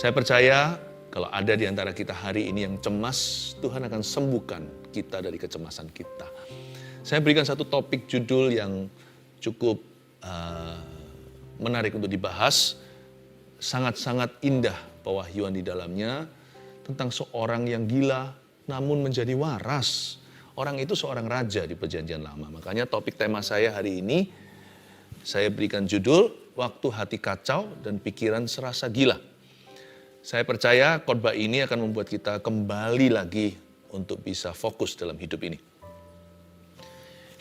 Saya percaya kalau ada di antara kita hari ini yang cemas, Tuhan akan sembuhkan kita dari kecemasan kita. Saya berikan satu topik judul yang cukup menarik untuk dibahas. Sangat-sangat indah pewahyuan di dalamnya tentang seorang yang gila namun menjadi waras. Orang itu seorang raja di Perjanjian Lama. Makanya topik tema saya hari ini, saya berikan judul, Waktu Hati Kacau dan Pikiran Serasa Gila. Saya percaya khotbah ini akan membuat kita kembali lagi untuk bisa fokus dalam hidup ini.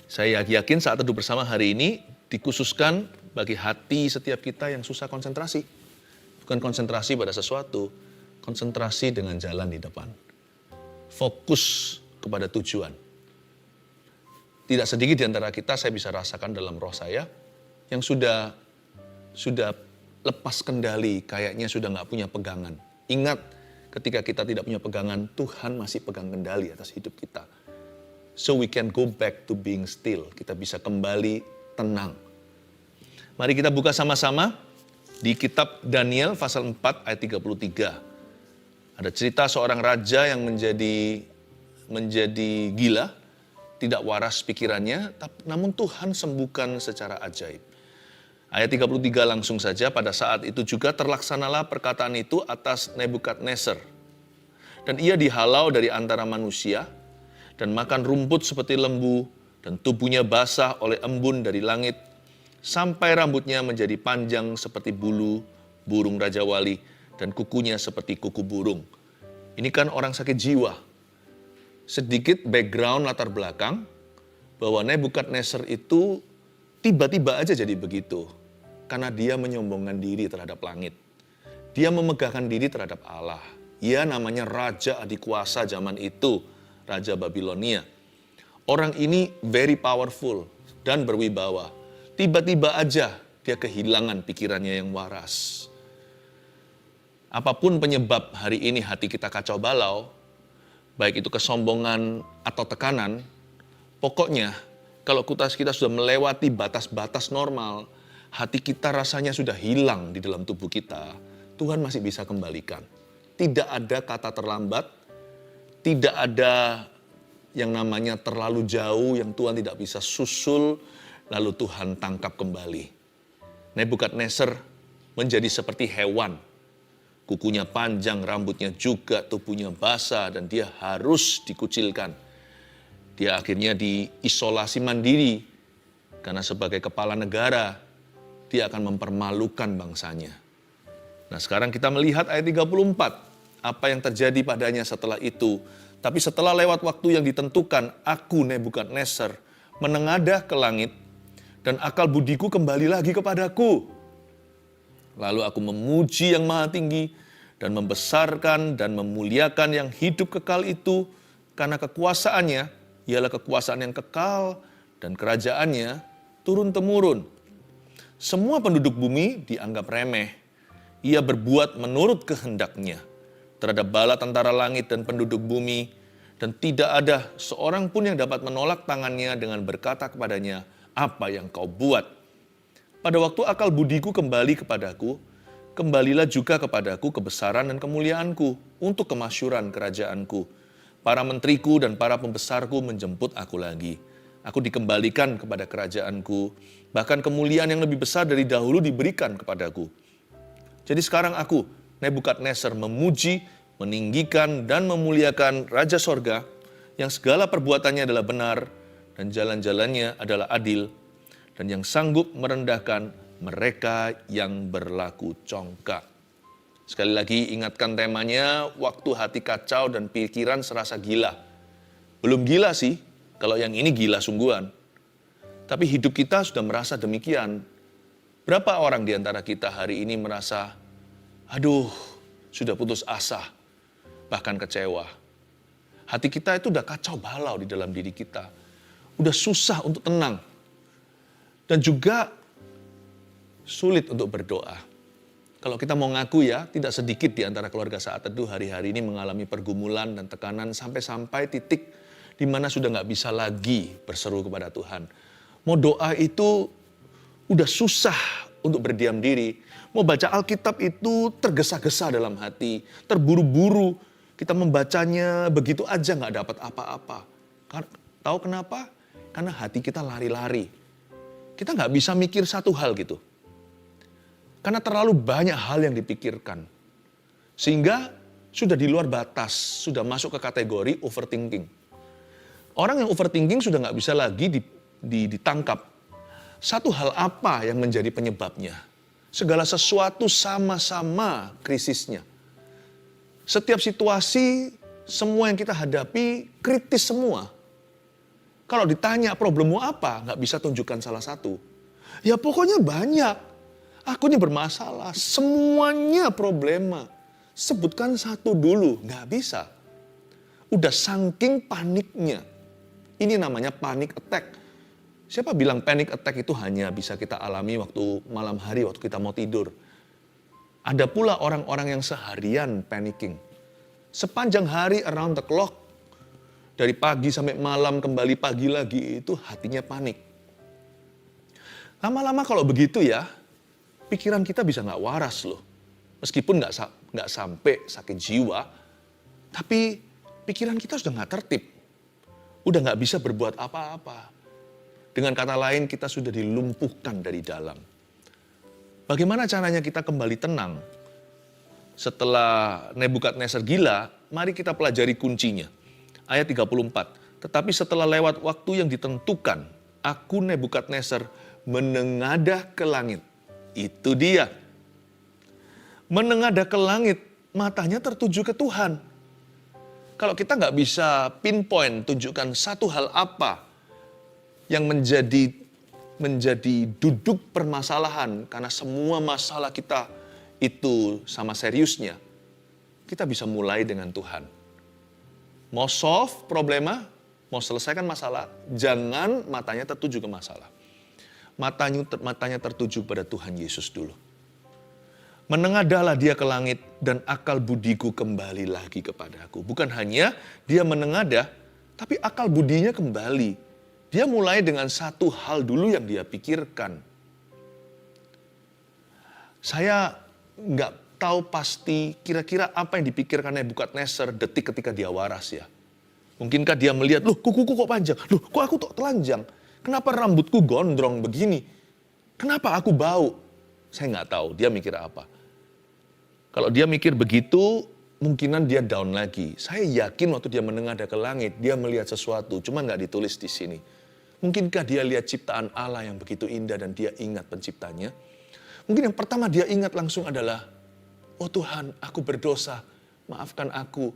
Saya yakin saat teduh bersama hari ini dikhususkan bagi hati setiap kita yang susah konsentrasi. Bukan konsentrasi pada sesuatu, konsentrasi dengan jalan di depan. Fokus kepada tujuan. Tidak sedikit di antara kita saya bisa rasakan dalam roh saya yang sudah lepas kendali, kayaknya sudah nggak punya pegangan. Ingat, ketika kita tidak punya pegangan, Tuhan masih pegang kendali atas hidup kita. So we can go back to being still. Kita bisa kembali tenang. Mari kita buka sama-sama di kitab Daniel pasal 4 ayat 33. Ada cerita seorang raja yang menjadi gila, tidak waras pikirannya, namun Tuhan sembuhkan secara ajaib. Ayat 33 langsung saja, pada saat itu juga terlaksanalah perkataan itu atas Nebukadnezar. Dan ia dihalau dari antara manusia, dan makan rumput seperti lembu, dan tubuhnya basah oleh embun dari langit, sampai rambutnya menjadi panjang seperti bulu burung Raja Wali, dan kukunya seperti kuku burung. Ini kan orang sakit jiwa. Sedikit background latar belakang, bahwa Nebukadnezar itu tiba-tiba aja jadi begitu. Karena dia menyombongkan diri terhadap langit. Dia memegahkan diri terhadap Allah. Ia namanya Raja Adikuasa zaman itu, Raja Babilonia. Orang ini very powerful dan berwibawa. Tiba-tiba aja dia kehilangan pikirannya yang waras. Apapun penyebab hari ini hati kita kacau balau, baik itu kesombongan atau tekanan, pokoknya kalau kita sudah melewati batas-batas normal, hati kita rasanya sudah hilang di dalam tubuh kita, Tuhan masih bisa kembalikan. Tidak ada kata terlambat, tidak ada yang namanya terlalu jauh yang Tuhan tidak bisa susul, lalu Tuhan tangkap kembali. Nebukadnezar menjadi seperti hewan. Kukunya panjang, rambutnya juga, tubuhnya basah, dan dia harus dikucilkan. Dia akhirnya diisolasi mandiri, karena sebagai kepala negara, dia akan mempermalukan bangsanya. Nah sekarang kita melihat ayat 34, apa yang terjadi padanya setelah itu. Tapi setelah lewat waktu yang ditentukan, aku Nebukadnezar menengadah ke langit, dan akal budiku kembali lagi kepadaku. Lalu aku memuji yang maha tinggi, dan membesarkan dan memuliakan yang hidup kekal itu, karena kekuasaannya ialah kekuasaan yang kekal, dan kerajaannya turun-temurun. Semua penduduk bumi dianggap remeh. Ia berbuat menurut kehendaknya terhadap bala tentara langit dan penduduk bumi, dan tidak ada seorang pun yang dapat menolak tangannya dengan berkata kepadanya, apa yang kau buat? Pada waktu akal budiku kembali kepadaku, kembalilah juga kepadaku kebesaran dan kemuliaanku untuk kemasyuran kerajaanku. Para menteriku dan para pembesarku menjemput aku lagi. Aku dikembalikan kepada kerajaanku, bahkan kemuliaan yang lebih besar dari dahulu diberikan kepadaku. Jadi sekarang aku, Nebukadnezar, memuji, meninggikan dan memuliakan Raja Sorga, yang segala perbuatannya adalah benar, dan jalan-jalannya adalah adil, dan yang sanggup merendahkan mereka yang berlaku congkak. Sekali lagi ingatkan temanya, waktu hati kacau dan pikiran serasa gila. Belum gila sih, kalau yang ini gila sungguhan. Tapi hidup kita sudah merasa demikian. Berapa orang di antara kita hari ini merasa, aduh, sudah putus asa, bahkan kecewa. Hati kita itu udah kacau balau di dalam diri kita. Udah susah untuk tenang. Dan juga sulit untuk berdoa. Kalau kita mau ngaku ya, tidak sedikit di antara keluarga saat teduh hari-hari ini mengalami pergumulan dan tekanan sampai titik di mana sudah nggak bisa lagi berseru kepada Tuhan. Mau doa itu udah susah untuk berdiam diri. Mau baca Alkitab itu tergesa-gesa dalam hati, terburu-buru. Kita membacanya begitu aja nggak dapat apa-apa. Tahu kenapa? Karena hati kita lari-lari. Kita nggak bisa mikir satu hal gitu. Karena terlalu banyak hal yang dipikirkan. Sehingga sudah di luar batas, sudah masuk ke kategori overthinking. Orang yang overthinking sudah nggak bisa lagi ditangkap. Satu hal apa yang menjadi penyebabnya? Segala sesuatu sama-sama krisisnya. Setiap situasi, semua yang kita hadapi kritis semua. Kalau ditanya problemmu apa, nggak bisa tunjukkan salah satu. Ya pokoknya banyak. Aku ini bermasalah, semuanya problema. Sebutkan satu dulu, nggak bisa. Udah saking paniknya. Ini namanya panic attack. Siapa bilang panic attack itu hanya bisa kita alami waktu malam hari, waktu kita mau tidur. Ada pula orang-orang yang seharian panicking. Sepanjang hari around the clock. Dari pagi sampai malam kembali pagi lagi itu hatinya panik. Lama-lama kalau begitu ya, pikiran kita bisa nggak waras loh. Meskipun nggak sampai sakit jiwa, tapi pikiran kita sudah nggak tertib. Udah nggak bisa berbuat apa-apa. Dengan kata lain, kita sudah dilumpuhkan dari dalam. Bagaimana caranya kita kembali tenang? Setelah Nebukadnezar gila, mari kita pelajari kuncinya. Ayat 34. Tetapi setelah lewat waktu yang ditentukan, aku Nebukadnezar menengadah ke langit. Itu dia. Menengadah ke langit, matanya tertuju ke Tuhan. Kalau kita nggak bisa pinpoint, tunjukkan satu hal apa yang menjadi duduk permasalahan, karena semua masalah kita itu sama seriusnya, kita bisa mulai dengan Tuhan. Mau solve problema, mau selesaikan masalah, jangan matanya tertuju ke masalah. Matanya tertuju pada Tuhan Yesus dulu. Menengadahlah dia ke langit dan akal budiku kembali lagi kepadaku. Bukan hanya dia menengadah, tapi akal budinya kembali. Dia mulai dengan satu hal dulu yang dia pikirkan. Saya nggak tahu pasti kira-kira apa yang dipikirkan Nebukadnezar detik ketika dia waras ya. Mungkinkah dia melihat, loh kukuku kok panjang? Loh kok aku kok telanjang? Kenapa rambutku gondrong begini? Kenapa aku bau? Saya nggak tahu dia mikir apa. Kalau dia mikir begitu, mungkinan dia down lagi. Saya yakin waktu dia menengadah ke langit, dia melihat sesuatu, cuma nggak ditulis di sini. Mungkinkah dia lihat ciptaan Allah yang begitu indah dan dia ingat penciptanya? Mungkin yang pertama dia ingat langsung adalah, oh Tuhan, aku berdosa, maafkan aku,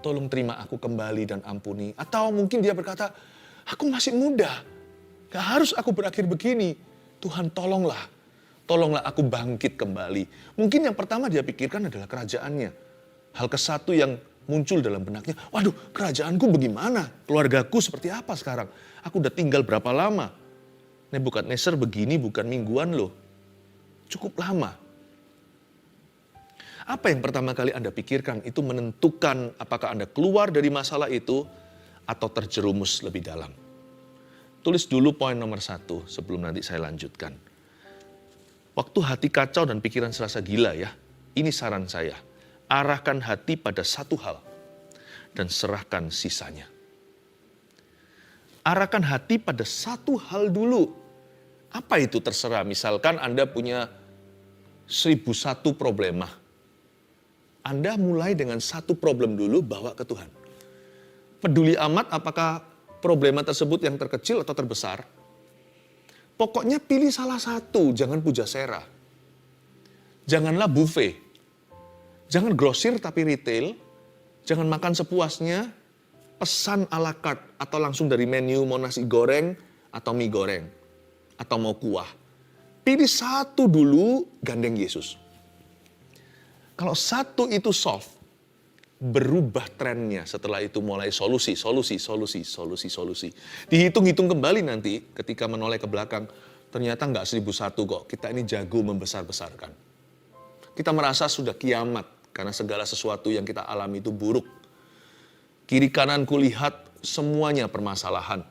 tolong terima aku kembali dan ampuni. Atau mungkin dia berkata, aku masih muda, gak harus aku berakhir begini. Tuhan tolonglah aku bangkit kembali. Mungkin yang pertama dia pikirkan adalah kerajaannya. Hal kesatu yang muncul dalam benaknya, waduh kerajaanku bagaimana? Keluargaku seperti apa sekarang? Aku udah tinggal berapa lama? Nebukadnezar begini bukan mingguan loh. Cukup lama. Apa yang pertama kali Anda pikirkan itu menentukan apakah Anda keluar dari masalah itu atau terjerumus lebih dalam. Tulis dulu poin nomor 1 sebelum nanti saya lanjutkan. Waktu hati kacau dan pikiran serasa gila ya, ini saran saya. Arahkan hati pada satu hal dan serahkan sisanya. Arahkan hati pada satu hal dulu. Apa itu terserah, misalkan Anda punya 1001 problema. Anda mulai dengan satu problem dulu bawa ke Tuhan. Peduli amat apakah problema tersebut yang terkecil atau terbesar. Pokoknya pilih salah satu, jangan pujasera. Janganlah buffet. Jangan grosir tapi retail. Jangan makan sepuasnya, pesan a la carte atau langsung dari menu mau nasi goreng atau mie goreng. Atau mau kuah. Pilih satu dulu, gandeng Yesus. Kalau satu itu solve, berubah trennya setelah itu mulai solusi. Dihitung-hitung kembali nanti ketika menoleh ke belakang, ternyata nggak 1001 kok, kita ini jago membesar-besarkan. Kita merasa sudah kiamat karena segala sesuatu yang kita alami itu buruk. Kiri kanan kulihat semuanya permasalahan.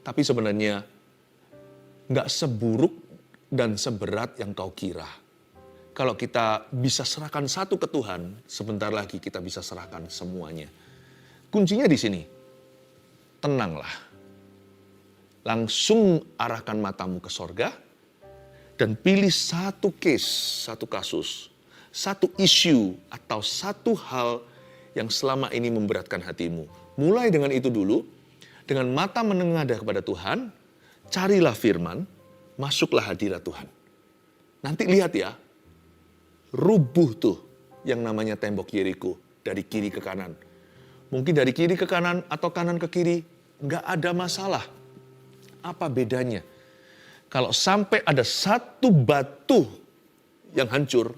Tapi sebenarnya nggak seburuk dan seberat yang kau kira. Kalau kita bisa serahkan satu ke Tuhan, sebentar lagi kita bisa serahkan semuanya. Kuncinya di sini, tenanglah. Langsung arahkan matamu ke sorga, dan pilih satu case, satu kasus, satu isu, atau satu hal yang selama ini memberatkan hatimu. Mulai dengan itu dulu, dengan mata menengadah kepada Tuhan, carilah firman, masuklah hadirat Tuhan. Nanti lihat ya, rubuh tuh yang namanya tembok Yeriko dari kiri ke kanan. Mungkin dari kiri ke kanan atau kanan ke kiri, nggak ada masalah. Apa bedanya? Kalau sampai ada satu batu yang hancur,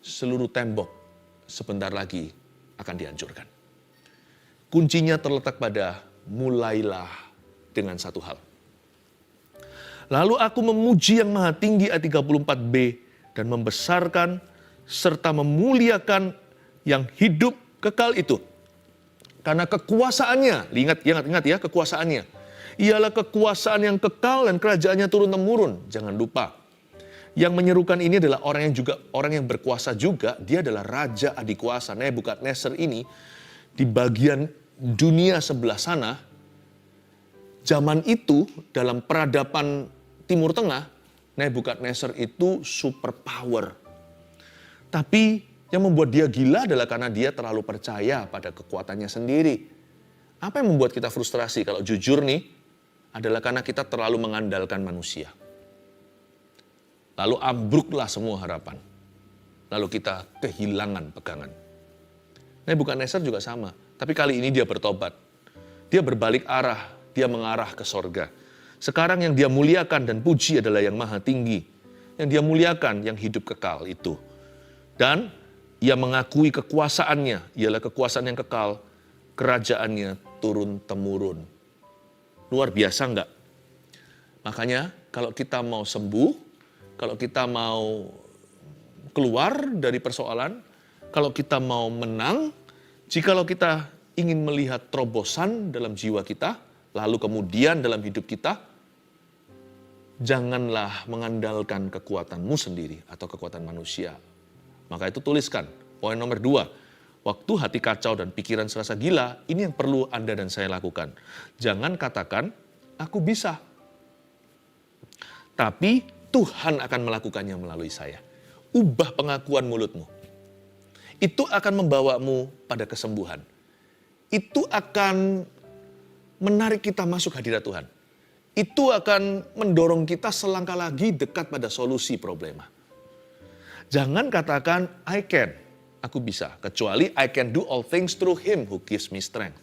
seluruh tembok sebentar lagi akan dihancurkan. Kuncinya terletak pada mulailah dengan satu hal. Lalu aku memuji yang maha tinggi ayat 34b dan membesarkan serta memuliakan yang hidup kekal itu. Karena kekuasaannya, ingat ya kekuasaannya. Ialah kekuasaan yang kekal dan kerajaannya turun-temurun. Jangan lupa. Yang menyerukan ini adalah orang yang berkuasa juga. Dia adalah raja adik kuasa. Nebukadnezar ini di bagian dunia sebelah sana, zaman itu dalam peradaban Timur Tengah, Nebukadnezar itu superpower. Tapi yang membuat dia gila adalah karena dia terlalu percaya pada kekuatannya sendiri. Apa yang membuat kita frustrasi kalau jujur nih, adalah karena kita terlalu mengandalkan manusia. Lalu ambruklah semua harapan. Lalu kita kehilangan pegangan. Nebukadnezar juga sama, tapi kali ini dia bertobat. Dia berbalik arah, dia mengarah ke sorga. Sekarang yang dia muliakan dan puji adalah yang maha tinggi. Yang dia muliakan yang hidup kekal itu. Dan ia mengakui kekuasaannya, ialah kekuasaan yang kekal, kerajaannya turun-temurun. Luar biasa enggak? Makanya kalau kita mau sembuh, kalau kita mau keluar dari persoalan, kalau kita mau menang, jikalau kita ingin melihat terobosan dalam jiwa kita, lalu kemudian dalam hidup kita, janganlah mengandalkan kekuatanmu sendiri atau kekuatan manusia. Maka itu tuliskan, poin nomor 2. Waktu hati kacau dan pikiran serasa gila, ini yang perlu Anda dan saya lakukan. Jangan katakan, aku bisa. Tapi Tuhan akan melakukannya melalui saya. Ubah pengakuan mulutmu. Itu akan membawamu pada kesembuhan. Itu akan menarik kita masuk hadirat Tuhan. Itu akan mendorong kita selangkah lagi dekat pada solusi problema. Jangan katakan, I can, aku bisa. Kecuali I can do all things through Him who gives me strength.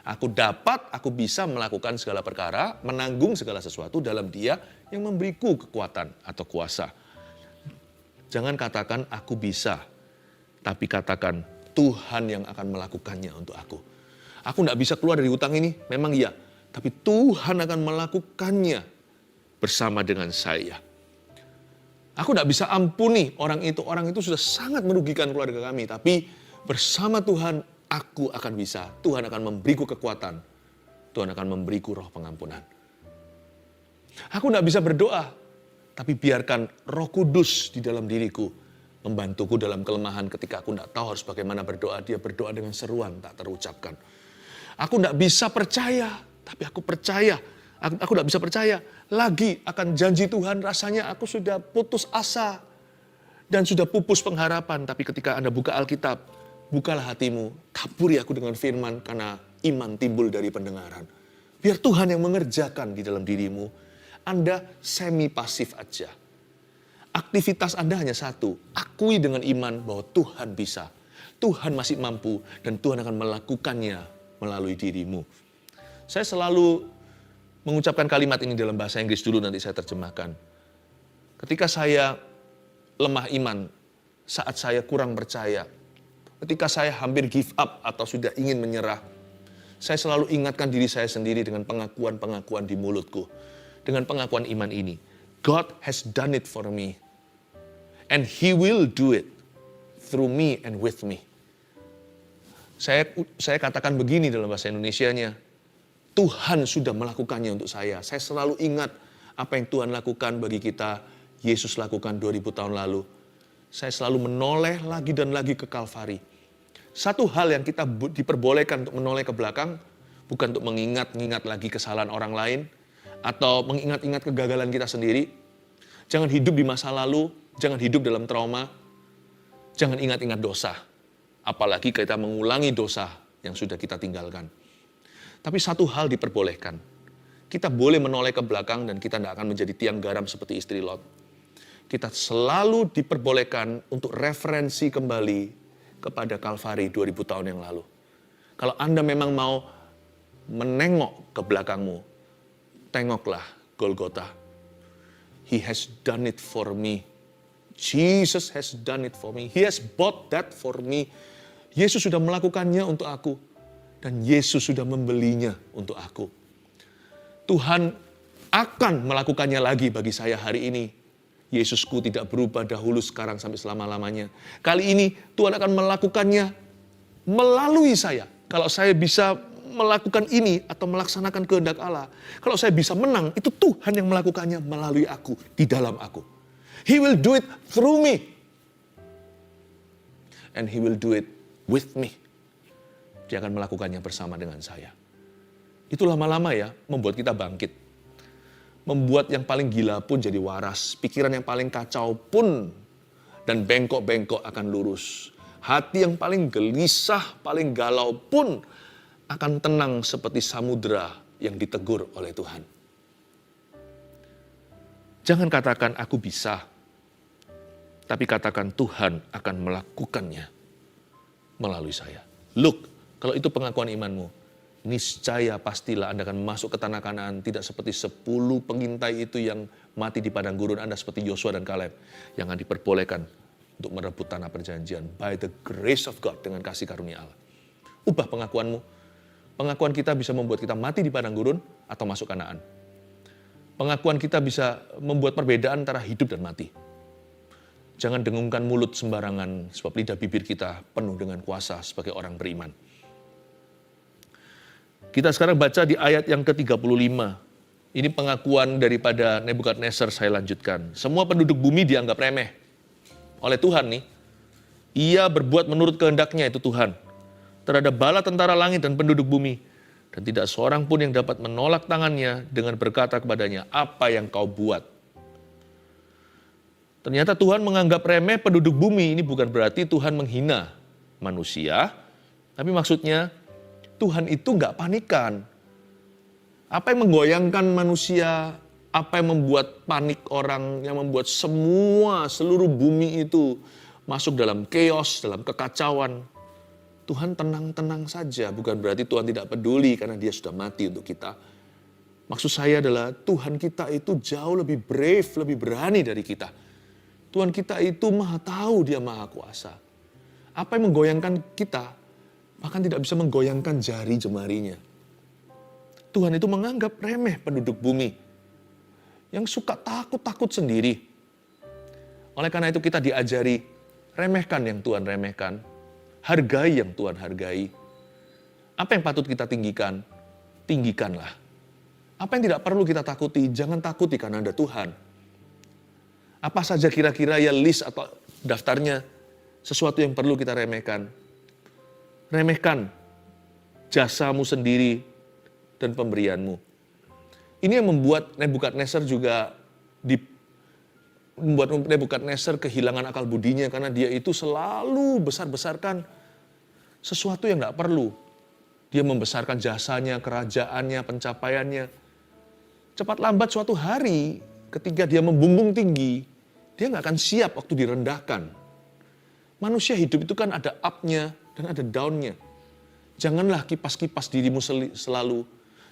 Aku dapat, aku bisa melakukan segala perkara, menanggung segala sesuatu dalam Dia yang memberiku kekuatan atau kuasa. Jangan katakan aku bisa, tapi katakan Tuhan yang akan melakukannya untuk aku. Aku tidak bisa keluar dari hutang ini, memang iya. Tapi Tuhan akan melakukannya bersama dengan saya. Aku tidak bisa ampuni orang itu sudah sangat merugikan keluarga kami. Tapi bersama Tuhan, aku akan bisa. Tuhan akan memberiku kekuatan. Tuhan akan memberiku roh pengampunan. Aku tidak bisa berdoa, tapi biarkan Roh Kudus di dalam diriku membantuku dalam kelemahan ketika aku tidak tahu harus bagaimana berdoa. Dia berdoa dengan seruan tak terucapkan. Aku tidak bisa percaya, tapi aku percaya. Aku tidak bisa percaya lagi akan janji Tuhan. Rasanya aku sudah putus asa dan sudah pupus pengharapan. Tapi ketika Anda buka Alkitab, bukalah hatimu, taburi aku dengan firman karena iman timbul dari pendengaran. Biar Tuhan yang mengerjakan di dalam dirimu. Anda semi pasif aja. Aktivitas Anda hanya satu, akui dengan iman bahwa Tuhan bisa. Tuhan masih mampu dan Tuhan akan melakukannya melalui dirimu. Saya selalu mengucapkan kalimat ini dalam bahasa Inggris dulu, nanti saya terjemahkan. Ketika saya lemah iman, saat saya kurang percaya, ketika saya hampir give up atau sudah ingin menyerah, saya selalu ingatkan diri saya sendiri dengan pengakuan-pengakuan di mulutku. Dengan pengakuan iman ini. God has done it for me. And He will do it through me and with me. Saya katakan begini dalam bahasa Indonesianya. Tuhan sudah melakukannya untuk saya. Saya selalu ingat apa yang Tuhan lakukan bagi kita Yesus lakukan 2000 tahun lalu, saya selalu menoleh lagi dan lagi ke Kalvari. Satu hal yang kita diperbolehkan untuk menoleh ke belakang, bukan untuk mengingat-ingat lagi kesalahan orang lain, atau mengingat-ingat kegagalan kita sendiri. Jangan hidup di masa lalu, jangan hidup dalam trauma, jangan ingat-ingat dosa. Apalagi kita mengulangi dosa yang sudah kita tinggalkan. Tapi satu hal diperbolehkan. Kita boleh menoleh ke belakang dan kita tidak akan menjadi tiang garam seperti istri Lot. Kita selalu diperbolehkan untuk referensi kembali kepada Kalvari 2000 tahun yang lalu. Kalau Anda memang mau menengok ke belakangmu, tengoklah Golgota. He has done it for me. Jesus has done it for me. He has bought that for me. Yesus sudah melakukannya untuk aku. Dan Yesus sudah membelinya untuk aku. Tuhan akan melakukannya lagi bagi saya hari ini. Yesusku tidak berubah dahulu, sekarang, sampai selama-lamanya. Kali ini Tuhan akan melakukannya melalui saya. Kalau saya bisa melakukan ini atau melaksanakan kehendak Allah. Kalau saya bisa menang, itu Tuhan yang melakukannya melalui aku, di dalam aku. He will do it through me. And He will do it with me. Dia akan melakukannya bersama dengan saya. Itu lama-lama ya, membuat kita bangkit. Membuat yang paling gila pun jadi waras. Pikiran yang paling kacau pun dan bengkok-bengkok akan lurus. Hati yang paling gelisah, paling galau pun akan tenang seperti samudera yang ditegur oleh Tuhan. Jangan katakan aku bisa, tapi katakan Tuhan akan melakukannya melalui saya. Look, kalau itu pengakuan imanmu, niscaya pastilah Anda akan masuk ke tanah Kanaan, tidak seperti 10 pengintai itu yang mati di padang gurun. Anda seperti Yosua dan Kaleb yang akan diperbolehkan untuk merebut tanah perjanjian by the grace of God, dengan kasih karunia Allah. Ubah pengakuanmu. Pengakuan kita bisa membuat kita mati di padang gurun atau masuk Kanaan. Pengakuan kita bisa membuat perbedaan antara hidup dan mati. Jangan dengungkan mulut sembarangan, sebab lidah bibir kita penuh dengan kuasa sebagai orang beriman. Kita sekarang baca di ayat yang ke-35. Ini pengakuan daripada Nebukadnezar, saya lanjutkan. Semua penduduk bumi dianggap remeh oleh Tuhan nih. Ia berbuat menurut kehendaknya, itu Tuhan, terhadap bala tentara langit dan penduduk bumi. Dan tidak seorang pun yang dapat menolak tangannya dengan berkata kepadanya, apa yang kau buat? Ternyata Tuhan menganggap remeh penduduk bumi. Ini bukan berarti Tuhan menghina manusia, tapi maksudnya Tuhan itu nggak panikan. Apa yang menggoyangkan manusia, apa yang membuat panik orang, yang membuat seluruh bumi itu masuk dalam chaos, dalam kekacauan. Tuhan tenang-tenang saja, bukan berarti Tuhan tidak peduli karena Dia sudah mati untuk kita. Maksud saya adalah Tuhan kita itu jauh lebih brave, lebih berani dari kita. Tuhan kita itu maha tahu, Dia maha kuasa. Apa yang menggoyangkan kita, bahkan tidak bisa menggoyangkan jari jemarinya. Tuhan itu menganggap remeh penduduk bumi yang suka takut-takut sendiri. Oleh karena itu kita diajari, remehkan yang Tuhan remehkan, hargai yang Tuhan hargai. Apa yang patut kita tinggikan, tinggikanlah. Apa yang tidak perlu kita takuti, jangan takuti karena ada Tuhan. Apa saja kira-kira ya list atau daftarnya sesuatu yang perlu kita remehkan. Remehkan jasamu sendiri dan pemberianmu. Ini yang membuat Nebukadnezar juga membuat Nebukadnezar kehilangan akal budinya karena dia itu selalu besar-besarkan sesuatu yang tidak perlu. Dia membesarkan jasanya, kerajaannya, pencapaiannya. Cepat lambat suatu hari ketika dia membumbung tinggi, dia nggak akan siap waktu direndahkan. Manusia hidup itu kan ada up-nya dan ada down-nya. Janganlah kipas-kipas dirimu selalu.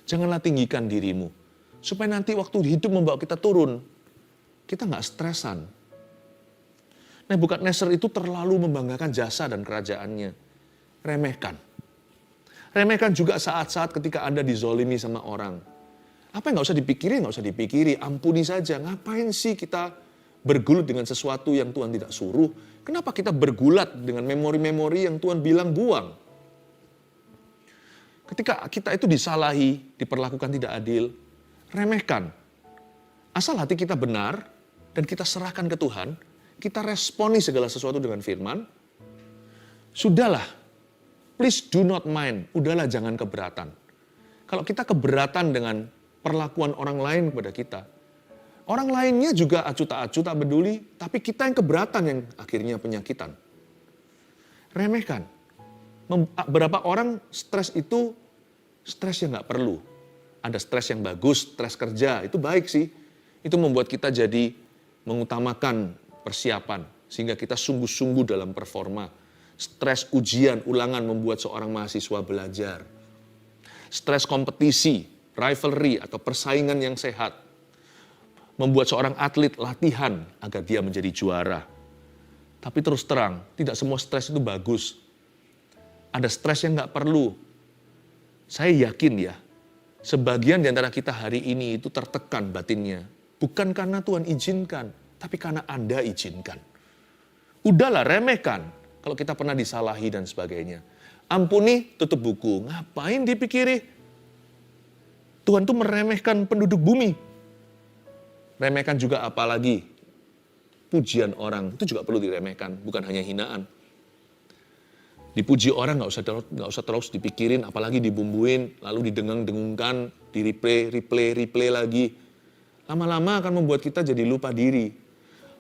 Janganlah tinggikan dirimu. Supaya nanti waktu hidup membawa kita turun, kita nggak stresan. Nebukadnezar itu terlalu membanggakan jasa dan kerajaannya. Remehkan. Remehkan juga saat-saat ketika Anda dizolimi sama orang. Apa yang nggak usah dipikirin, nggak usah dipikiri. Ampuni saja. Ngapain sih kita bergulut dengan sesuatu yang Tuhan tidak suruh? Kenapa kita bergulat dengan memori-memori yang Tuhan bilang buang? Ketika kita itu disalahi, diperlakukan tidak adil, remehkan. Asal hati kita benar, dan kita serahkan ke Tuhan, kita responi segala sesuatu dengan firman, sudahlah, please do not mind, udahlah jangan keberatan. Kalau kita keberatan dengan perlakuan orang lain kepada kita, orang lainnya juga acuh tak acuh, tak peduli, tapi kita yang keberatan yang akhirnya penyakitan. Remehkan. Beberapa orang stres itu stres yang nggak perlu. Ada stres yang bagus, stres kerja, itu baik sih. Itu membuat kita jadi mengutamakan persiapan, sehingga kita sungguh-sungguh dalam performa. Stres ujian, ulangan membuat seorang mahasiswa belajar. Stres kompetisi, rivalry atau persaingan yang sehat, membuat seorang atlet latihan agar dia menjadi juara. Tapi terus terang, tidak semua stres itu bagus. Ada stres yang nggak perlu. Saya yakin ya, sebagian di antara kita hari ini itu tertekan batinnya. Bukan karena Tuhan izinkan, tapi karena Anda izinkan. Udahlah, remehkan. Kalau kita pernah disalahi dan sebagainya. Ampuni, tutup buku. Ngapain dipikiri? Tuhan tuh meremehkan penduduk bumi. Remehkan juga apalagi pujian orang. Itu juga perlu diremehkan, bukan hanya hinaan. Dipuji orang nggak usah terus dipikirin, apalagi dibumbuin, lalu didengung-dengungkan, di replay lagi. Lama-lama akan membuat kita jadi lupa diri.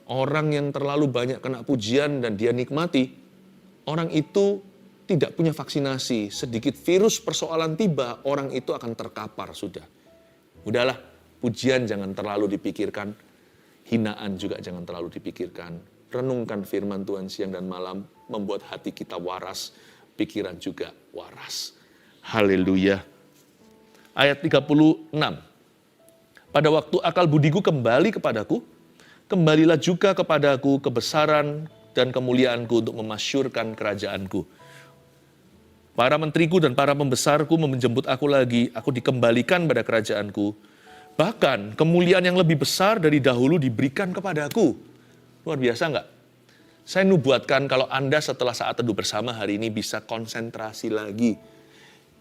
Orang yang terlalu banyak kena pujian dan dia nikmati, orang itu tidak punya vaksinasi. Sedikit virus persoalan tiba, orang itu akan terkapar sudah. Udahlah, pujian jangan terlalu dipikirkan, hinaan juga jangan terlalu dipikirkan. Renungkan firman Tuhan siang dan malam, membuat hati kita waras, pikiran juga waras. Haleluya. Ayat 36. Pada waktu akal budiku kembali kepadaku, kembalilah juga kepadaku kebesaran dan kemuliaanku untuk memasyurkan kerajaanku. Para menteriku dan para pembesarku menjemput aku lagi, aku dikembalikan pada kerajaanku. Bahkan kemuliaan yang lebih besar dari dahulu diberikan kepadaku. Luar biasa enggak? Saya nubuatkan kalau Anda setelah saat teduh bersama hari ini bisa konsentrasi lagi.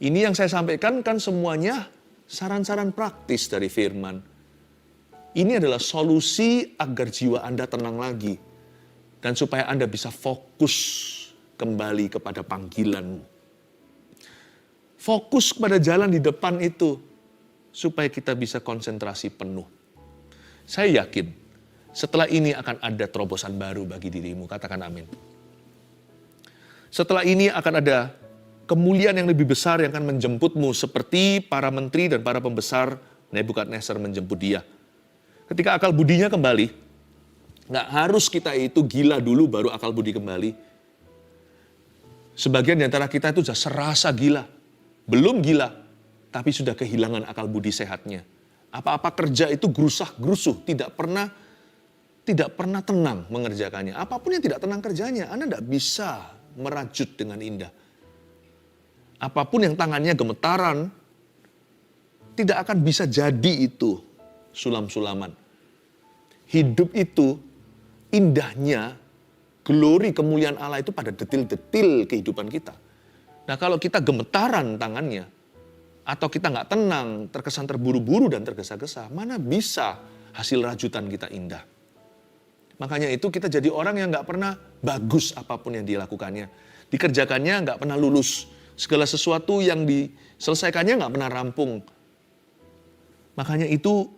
Ini yang saya sampaikan kan semuanya saran-saran praktis dari firman. Ini adalah solusi agar jiwa Anda tenang lagi. Dan supaya Anda bisa fokus kembali kepada panggilanmu. Fokus kepada jalan di depan itu. Supaya kita bisa konsentrasi penuh. Saya yakin, setelah ini akan ada terobosan baru bagi dirimu. Katakan amin. Setelah ini akan ada kemuliaan yang lebih besar yang akan menjemputmu seperti para menteri dan para pembesar Nebukadnezar menjemput dia. Ketika akal budinya kembali, nggak harus kita itu gila dulu baru akal budi kembali. Sebagian di antara kita itu sudah serasa gila. Belum gila, tapi sudah kehilangan akal budi sehatnya. Apa-apa kerja itu gerusah-gerusuh, tidak pernah tenang mengerjakannya. Apapun yang tidak tenang kerjanya, Anda tidak bisa merajut dengan indah. Apapun yang tangannya gemetaran, tidak akan bisa jadi itu sulam-sulaman. Hidup itu indahnya, glori kemuliaan Allah itu pada detil-detil kehidupan kita. Nah kalau kita gemetaran tangannya, atau kita nggak tenang, terkesan terburu-buru dan tergesa-gesa, mana bisa hasil rajutan kita indah. Makanya itu kita jadi orang yang nggak pernah bagus apapun yang dilakukannya. Dikerjakannya nggak pernah lulus. Segala sesuatu yang diselesaikannya nggak pernah rampung. Makanya itu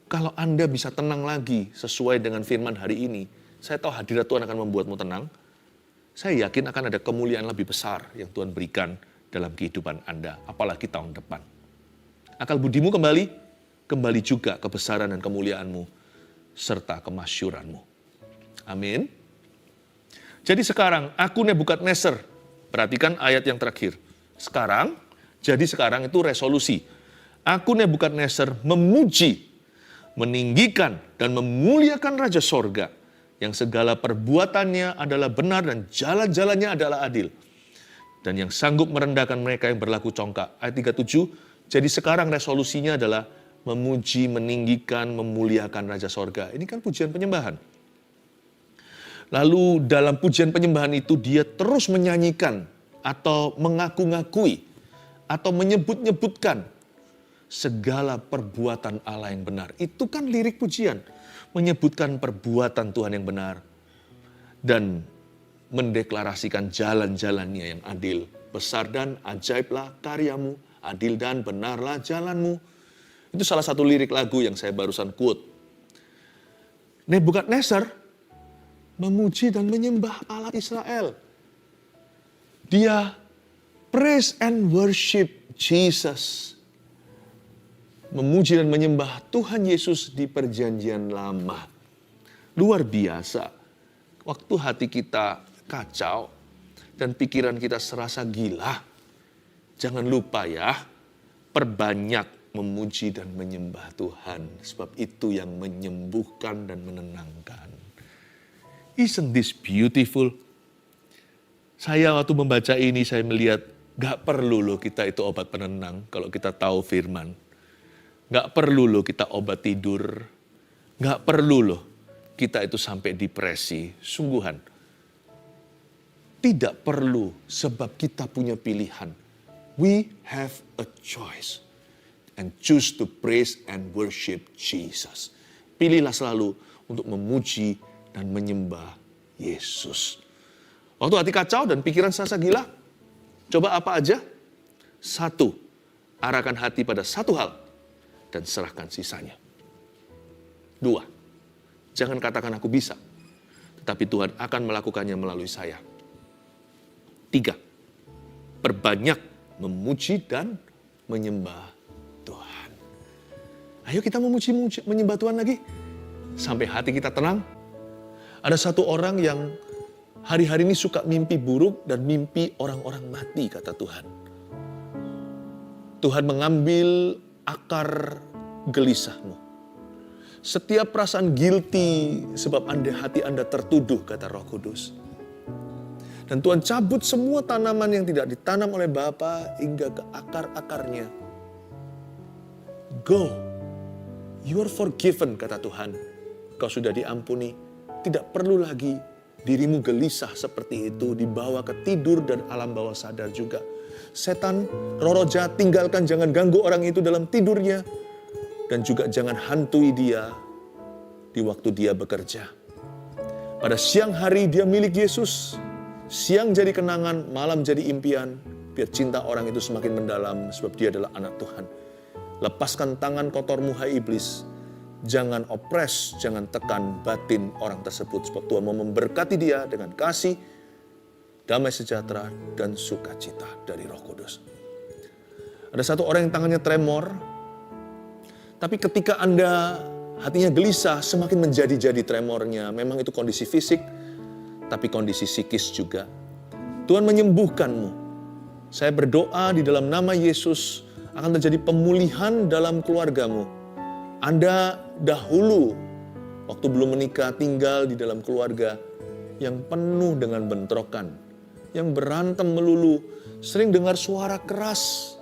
kalau Anda bisa tenang lagi sesuai dengan firman hari ini, saya tahu hadirat Tuhan akan membuatmu tenang. Saya yakin akan ada kemuliaan lebih besar yang Tuhan berikan dalam kehidupan Anda, apalagi tahun depan. Akal budimu kembali juga kebesaran dan kemuliaanmu, serta kemasyuranmu. Amin. Jadi sekarang, aku Nebukadnezar, perhatikan ayat yang terakhir. Sekarang itu resolusi. Aku Nebukadnezar memuji, meninggikan, dan memuliakan Raja Sorga, yang segala perbuatannya adalah benar dan jalan-jalannya adalah adil. Dan yang sanggup merendahkan mereka yang berlaku congkak. Ayat 37, jadi sekarang resolusinya adalah memuji, meninggikan, memuliakan Raja Sorga. Ini kan pujian penyembahan. Lalu dalam pujian penyembahan itu dia terus menyanyikan atau mengaku-ngakui atau menyebut-nyebutkan segala perbuatan Allah yang benar. Itu kan lirik pujian. menyebutkan perbuatan Tuhan yang benar, dan mendeklarasikan jalan-jalannya yang adil. Besar dan ajaiblah karyamu, adil dan benarlah jalanmu. Itu salah satu lirik lagu yang saya barusan quote. Nebukadnezar memuji dan menyembah Allah Israel. Dia praise and worship Jesus. Memuji dan menyembah Tuhan Yesus di perjanjian lama. Luar biasa. Waktu hati kita kacau dan pikiran kita serasa gila, jangan lupa ya, perbanyak memuji dan menyembah Tuhan. Sebab itu yang menyembuhkan dan menenangkan. Isn't this beautiful? Saya waktu membaca ini, saya melihat gak perlu loh kita itu obat penenang kalau kita tahu firman. Gak perlu loh kita obat tidur. Gak perlu loh kita itu sampai depresi. Sungguhan. Tidak perlu sebab kita punya pilihan. We have a choice. And choose to praise and worship Jesus. Pilihlah selalu untuk memuji dan menyembah Yesus. Waktu hati kacau dan pikiran serasa gila, coba apa aja? 1, arahkan hati pada satu hal dan serahkan sisanya. 2, jangan katakan aku bisa, tetapi Tuhan akan melakukannya melalui saya. 3, perbanyak memuji dan menyembah Tuhan. Ayo kita memuji menyembah Tuhan lagi sampai hati kita tenang. Ada satu orang yang hari-hari ini suka mimpi buruk dan mimpi orang-orang mati, kata Tuhan. Tuhan mengambil akar gelisahmu. Setiap perasaan guilty sebab hati Anda tertuduh, kata Roh Kudus. Dan Tuhan cabut semua tanaman yang tidak ditanam oleh Bapa hingga ke akar-akarnya. Go, you are forgiven, kata Tuhan. Kau sudah diampuni. Tidak perlu lagi dirimu gelisah seperti itu, dibawa ke tidur dan alam bawah sadar juga. Setan, roh jahat, tinggalkan, jangan ganggu orang itu dalam tidurnya. Dan juga jangan hantui dia di waktu dia bekerja. Pada siang hari dia milik Yesus. Siang jadi kenangan, malam jadi impian. Biar cinta orang itu semakin mendalam sebab dia adalah anak Tuhan. Lepaskan tangan kotormu, hai iblis. Jangan opres, jangan tekan batin orang tersebut. Sebab Tuhan mau memberkati dia dengan kasih, damai sejahtera, dan sukacita dari Roh Kudus. Ada satu orang yang tangannya tremor, tapi ketika Anda hatinya gelisah, semakin menjadi-jadi tremornya. Memang itu kondisi fisik, tapi kondisi psikis juga. Tuhan menyembuhkanmu. Saya berdoa di dalam nama Yesus akan terjadi pemulihan dalam keluargamu. Anda dahulu, waktu belum menikah, tinggal di dalam keluarga yang penuh dengan bentrokan, yang berantem melulu, sering dengar suara keras.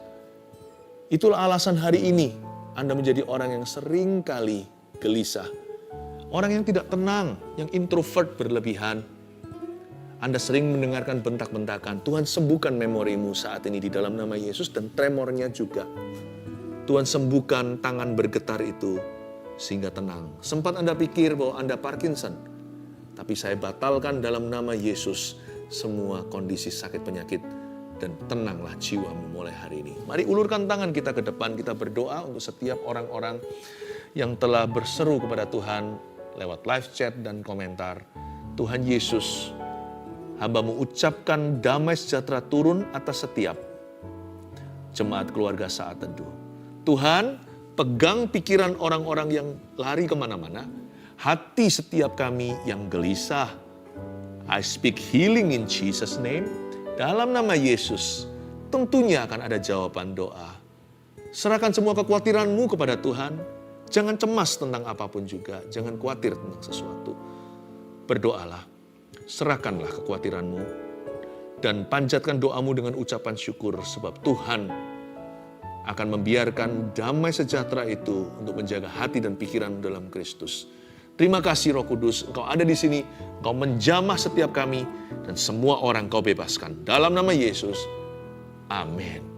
Itulah alasan hari ini Anda menjadi orang yang sering kali gelisah. Orang yang tidak tenang, yang introvert berlebihan. Anda sering mendengarkan bentak-bentakan. Tuhan sembuhkan memorimu saat ini di dalam nama Yesus dan tremornya juga. Tuhan sembuhkan tangan bergetar itu sehingga tenang. Sempat Anda pikir bahwa Anda Parkinson, tapi saya batalkan dalam nama Yesus semua kondisi sakit penyakit dan tenanglah jiwamu mulai hari ini. Mari ulurkan tangan kita ke depan, kita berdoa untuk setiap orang-orang yang telah berseru kepada Tuhan lewat live chat dan komentar. Tuhan Yesus, hamba-Mu ucapkan damai sejahtera turun atas setiap jemaat keluarga saat teduh. Tuhan, pegang pikiran orang-orang yang lari kemana-mana, hati setiap kami yang gelisah. I speak healing in Jesus' name. Dalam nama Yesus, tentunya akan ada jawaban doa. Serahkan semua kekhawatiranmu kepada Tuhan. Jangan cemas tentang apapun juga. Jangan khawatir tentang sesuatu. Berdoalah. Serahkanlah kekhawatiranmu. Dan panjatkan doamu dengan ucapan syukur. Sebab Tuhan akan membiarkan damai sejahtera itu untuk menjaga hati dan pikiran dalam Kristus. Terima kasih Roh Kudus, Engkau ada di sini, Engkau menjamah setiap kami, dan semua orang Kau bebaskan. Dalam nama Yesus, amin.